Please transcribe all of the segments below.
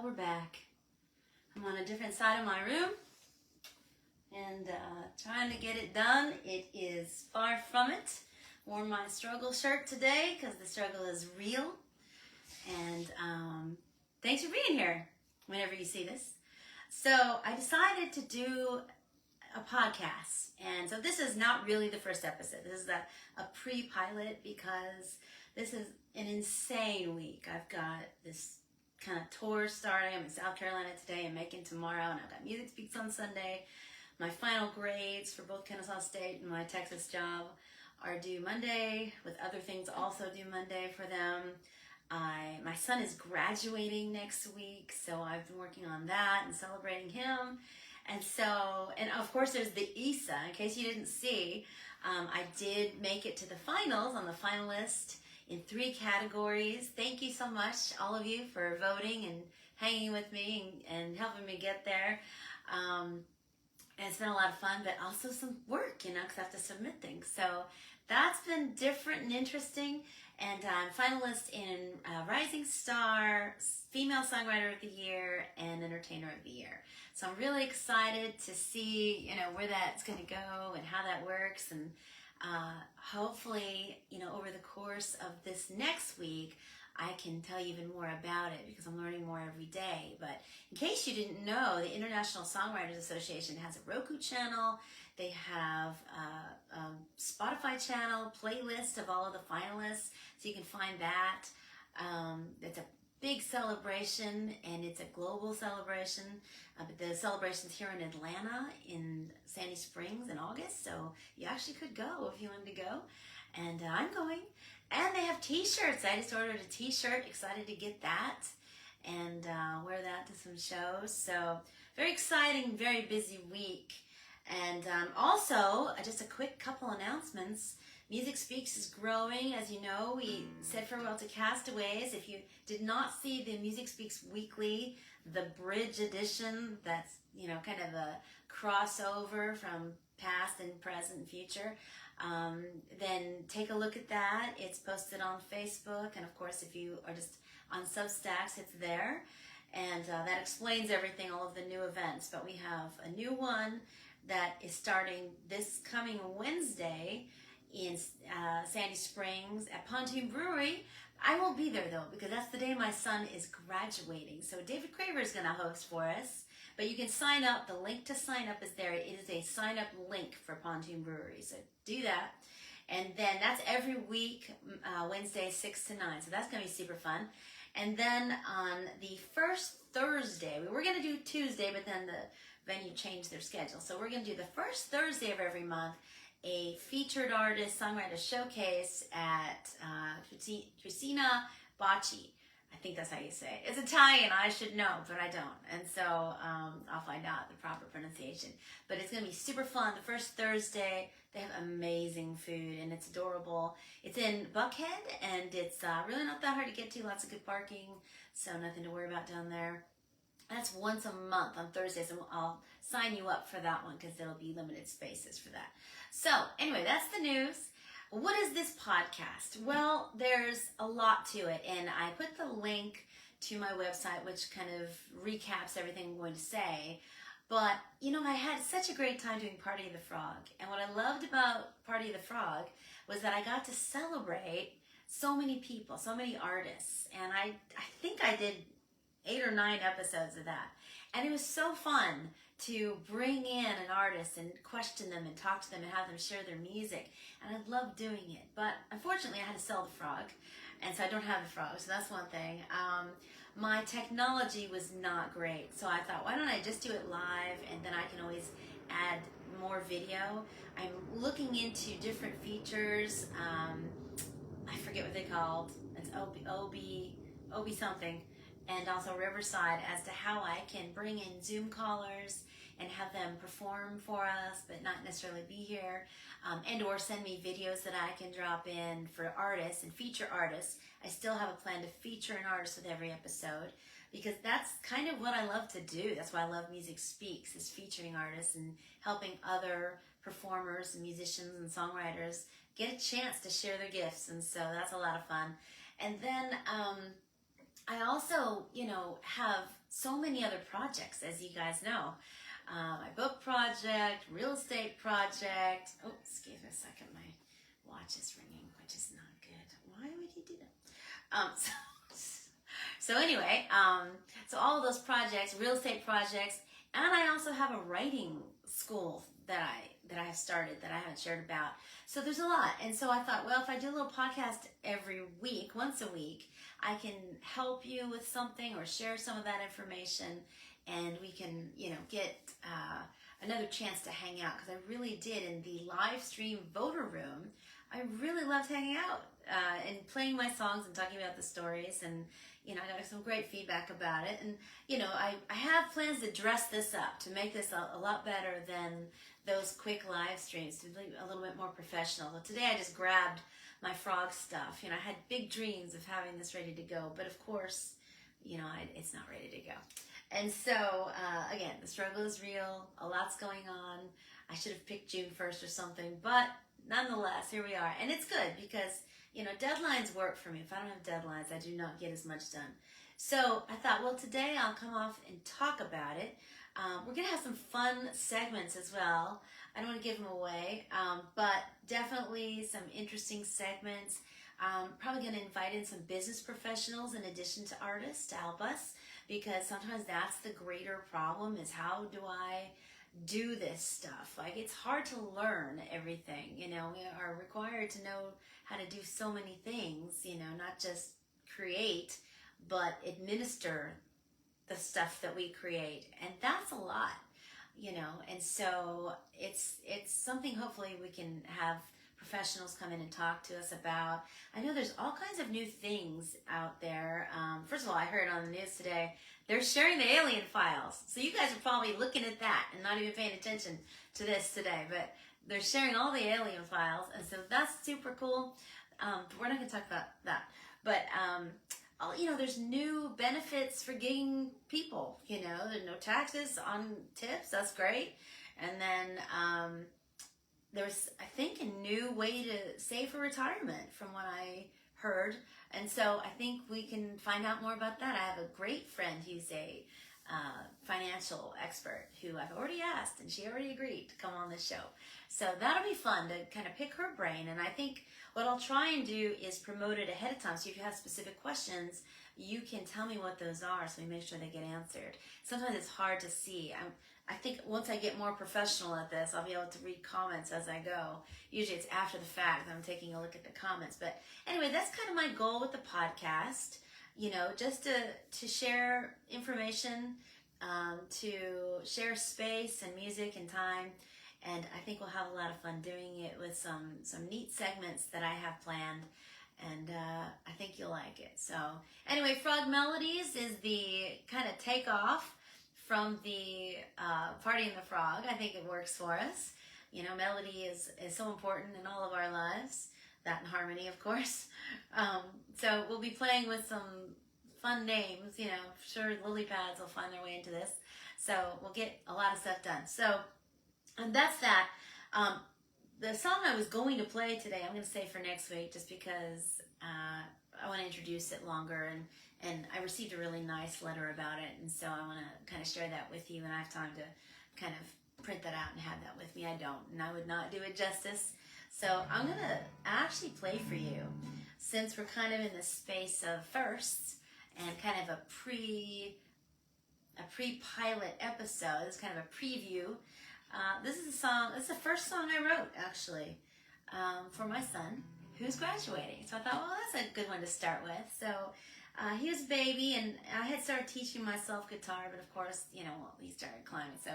we're back. I'm on a different side of my room and trying to get it done. It is far from it. Wore my struggle shirt today because the struggle is real. And thanks for being here whenever you see this. So I decided to do a podcast. And so this is not really the first episode. This is a pre-pilot because this is an insane week. I've got this kind of tour starting. I'm in South Carolina today and Macon tomorrow, and I've got Music Speaks on Sunday. My final grades for both Kennesaw State and my Texas job are due Monday, with other things also due Monday for them. My son is graduating next week, so I've been working on that and celebrating him. And so, and of course there's the ESA, in case you didn't see. I did make it to the finals, on the finalist in 3 categories. Thank you so much, all of you, for voting and hanging with me and helping me get there. And it's been a lot of fun, but also some work, because I have to submit things. So that's been different and interesting. And I'm finalist in Rising Star, Female Songwriter of the Year, and Entertainer of the Year. So I'm really excited to see, where that's going to go and how that works. And hopefully, over the course of this next week, I can tell you even more about it because I'm learning more every day. But in case you didn't know, the International Songwriters Association has a Roku channel. They have a Spotify channel, playlist of all of the finalists, so you can find that. It's a big celebration, and it's a global celebration. But the celebration's here in Atlanta, in Sandy Springs in August, so you actually could go if you wanted to go. And I'm going. And they have t-shirts. I just ordered a t-shirt, excited to get that and wear that to some shows. So very exciting, very busy week. And also, just a quick couple announcements. Music Speaks is growing. As you know, we said farewell to Castaways. If you did not see the Music Speaks Weekly, the Bridge edition, that's, kind of a crossover from past and present and future, then take a look at that. It's posted on Facebook, and of course, if you are just on Substacks, it's there. And that explains everything, all of the new events. But we have a new one that is starting this coming Wednesday in Sandy Springs at Pontoon Brewery. I won't be there though, because that's the day my son is graduating. So David Craver is going to host for us, but you can sign up. The link to sign up is there. It is a sign up link for Pontoon Brewery. So do that. And then that's every week, Wednesday, 6 to 9. So that's going to be super fun. And then on the first Thursday, we were going to do Tuesday, but then the venue changed their schedule. So we're going to do the first Thursday of every month, a featured artist songwriter showcase at Trisina Bacci. I think that's how you say it. It's Italian, I should know, but I don't. And so I'll find out the proper pronunciation. But it's going to be super fun. The first Thursday, they have amazing food, and it's adorable. It's in Buckhead, and it's really not that hard to get to. Lots of good parking, so nothing to worry about down there. That's once a month on Thursdays, and I'll sign you up for that one because there'll be limited spaces for that. So anyway, that's the news. What is this podcast? Well, there's a lot to it, and I put the link to my website, which kind of recaps everything I'm going to say. But, I had such a great time doing Party of the Frog, and what I loved about Party of the Frog was that I got to celebrate so many people, so many artists, and I think I did 8 or 9 episodes of that. And it was so fun to bring in an artist and question them and talk to them and have them share their music. And I loved doing it. But unfortunately, I had to sell the frog. And so I don't have the frog. So that's one thing. My technology was not great. So I thought, why don't I just do it live, and then I can always add more video. I'm looking into different features. I forget what they called. It's OB something. And also Riverside, as to how I can bring in Zoom callers and have them perform for us, but not necessarily be here, and or send me videos that I can drop in for artists and feature artists. I still have a plan to feature an artist with every episode, because that's kind of what I love to do. That's why I love Music Speaks, is featuring artists and helping other performers and musicians and songwriters get a chance to share their gifts. And so that's a lot of fun. And then I also, have so many other projects, as you guys know. My book project, real estate project. Oh, excuse me a second. My watch is ringing, which is not good. Why would you do that? So anyway, so all of those projects, real estate projects, and I also have a writing school that I have started that I haven't shared about. So there's a lot. And so I thought, well, if I do a little podcast every week, once a week, I can help you with something or share some of that information, and we can, get another chance to hang out, because I really did in the live stream voter room. I really loved hanging out and playing my songs and talking about the stories, and I got some great feedback about it. And I have plans to dress this up, to make this a lot better than those quick live streams, to be a little bit more professional. But today I just grabbed my frog stuff. I had big dreams of having this ready to go, but of course, it's not ready to go. And so, again, the struggle is real. A lot's going on. I should have picked June 1st or something, but nonetheless, here we are. And it's good because, deadlines work for me. If I don't have deadlines, I do not get as much done. So I thought, well, today I'll come off and talk about it. We're going to have some fun segments as well. I don't want to give them away, but definitely some interesting segments. Probably going to invite in some business professionals in addition to artists to help us, because sometimes that's the greater problem, is how do I do this stuff? Like, it's hard to learn everything. We are required to know how to do so many things, not just create, but administer the stuff that we create. And that's a lot, and so it's something hopefully we can have professionals come in and talk to us about. I know there's all kinds of new things out there. First of all, I heard on the news today, they're sharing the alien files. So you guys are probably looking at that and not even paying attention to this today, but they're sharing all the alien files. And so that's super cool. We're not going to talk about that. But, there's new benefits for gigging people. There's no taxes on tips. That's great. And then there's, I think, a new way to save for retirement from what I heard. And so I think we can find out more about that. I have a great friend who's a financial expert who I've already asked, and she already agreed to come on this show. So that'll be fun to kind of pick her brain. And I think what I'll try and do is promote it ahead of time. So if you have specific questions, you can tell me what those are so we make sure they get answered. Sometimes it's hard to see. I think once I get more professional at this, I'll be able to read comments as I go. Usually it's after the fact that I'm taking a look at the comments. But anyway, that's kind of my goal with the podcast, just to share information, to share space and music and time. And I think we'll have a lot of fun doing it with some neat segments that I have planned. And I think you'll like it. So anyway, Frog Melodies is the kind of takeoff from the Party and the Frog. I think it works for us. Melody is so important in all of our lives. That and harmony, of course. So we'll be playing with some fun names. Sure, lily pads will find their way into this. So we'll get a lot of stuff done. So, and that's that. The song I was going to play today, I'm going to say for next week, just because I want to introduce it longer, and I received a really nice letter about it, and so I want to kind of share that with you, and I have time to kind of print that out and have that with me. I don't, and I would not do it justice. So I'm going to actually play for you, since we're kind of in the space of firsts and kind of a pre-pilot episode. This is kind of a preview. This is a song, it's the first song I wrote, actually, for my son, who's graduating. So I thought, well, that's a good one to start with. So he was a baby, and I had started teaching myself guitar, but of course, he started climbing. So,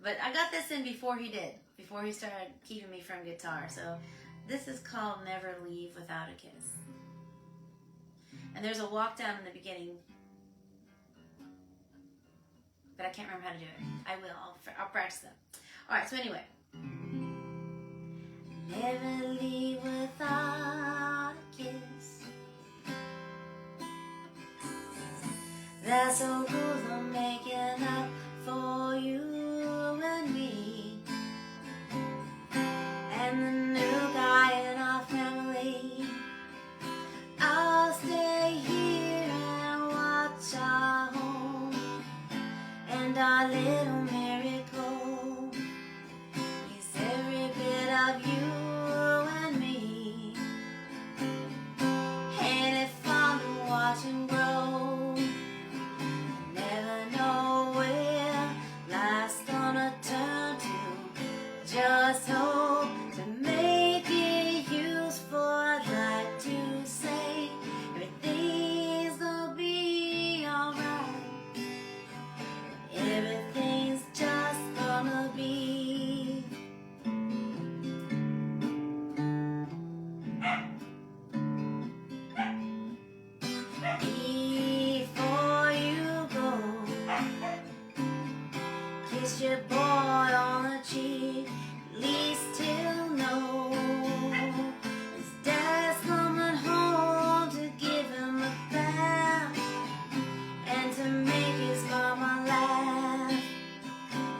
but I got this in before he did, before he started keeping me from guitar. So this is called Never Leave Without a Kiss. And there's a walk down in the beginning, but I can't remember how to do it. I will. I'll practice them. All right, so anyway. Never leave without a kiss. That's so cool for making up for you and me. And the new guy in our family. I'll stay here and watch our little miracle is every bit of you and me. And if I'm to watch him grow, never know where life's gonna turn to. Just hope to make it useful. I'd like to say everything's gonna be alright. Everything's just gonna be. Before you go, kiss your boy on the cheek, at least he'll know his dad's coming home to give him a bath and to make his mama laugh.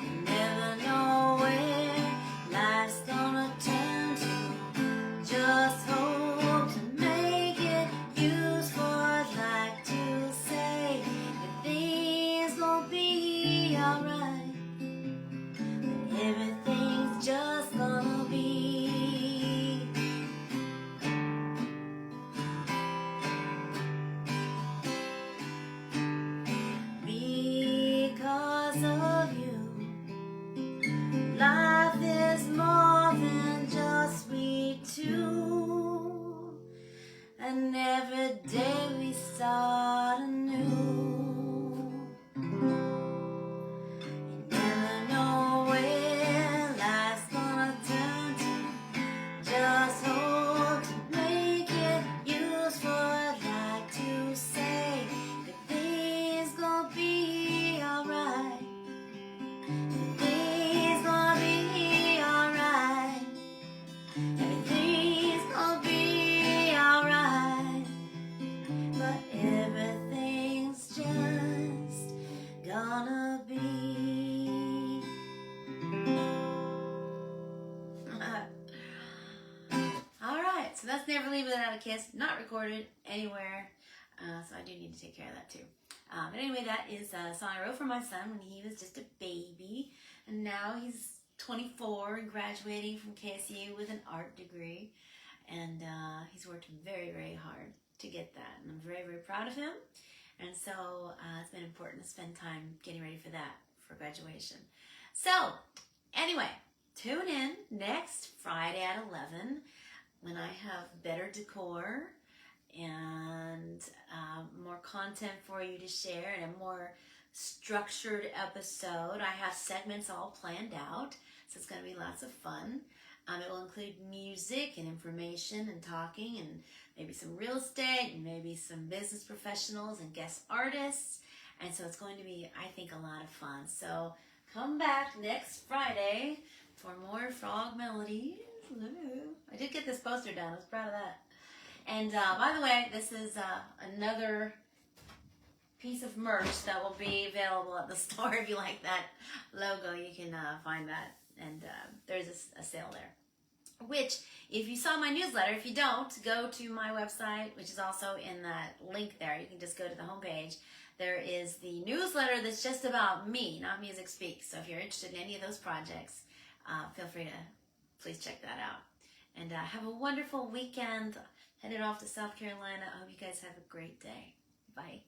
You never know where life's gonna turn to. Just hope to make it useful. I'd like to say that things gonna be alright. Everything's just gonna be. Because of you, life is more than just we two. And every day we start anew. You never know where life's gonna turn to. Just hope to make it useful. I'd like to say that things gonna be alright. Everything's gonna be alright. Everything's gonna be alright. But everything's just gonna be. Alright, so that's Never Leave Without a Kiss. Not recorded anywhere. So I do need to take care of that too. But anyway, that is a song I wrote for my son when he was just a baby. And now he's 24 and graduating from KSU with an art degree. And he's worked very, very hard to get that. And I'm very, very proud of him. And so it's been important to spend time getting ready for that, for graduation. So anyway, tune in next Friday at 11 when I have better decor and more content for you to share and a more structured episode. I have segments all planned out, so it's going to be lots of fun. It will include music and information and talking and maybe some real estate and maybe some business professionals and guest artists. And so it's going to be, I think, a lot of fun. So come back next Friday for more Frog Melodies. I did get this poster done. I was proud of that. And by the way, this is another piece of merch that will be available at the store. If you like that logo, you can find that. And there's a sale there. Which, if you saw my newsletter, if you don't, go to my website, which is also in that link there. You can just go to the homepage. There is the newsletter that's just about me, not Music Speaks. So if you're interested in any of those projects, feel free to please check that out. And have a wonderful weekend. Headed off to South Carolina. I hope you guys have a great day. Bye.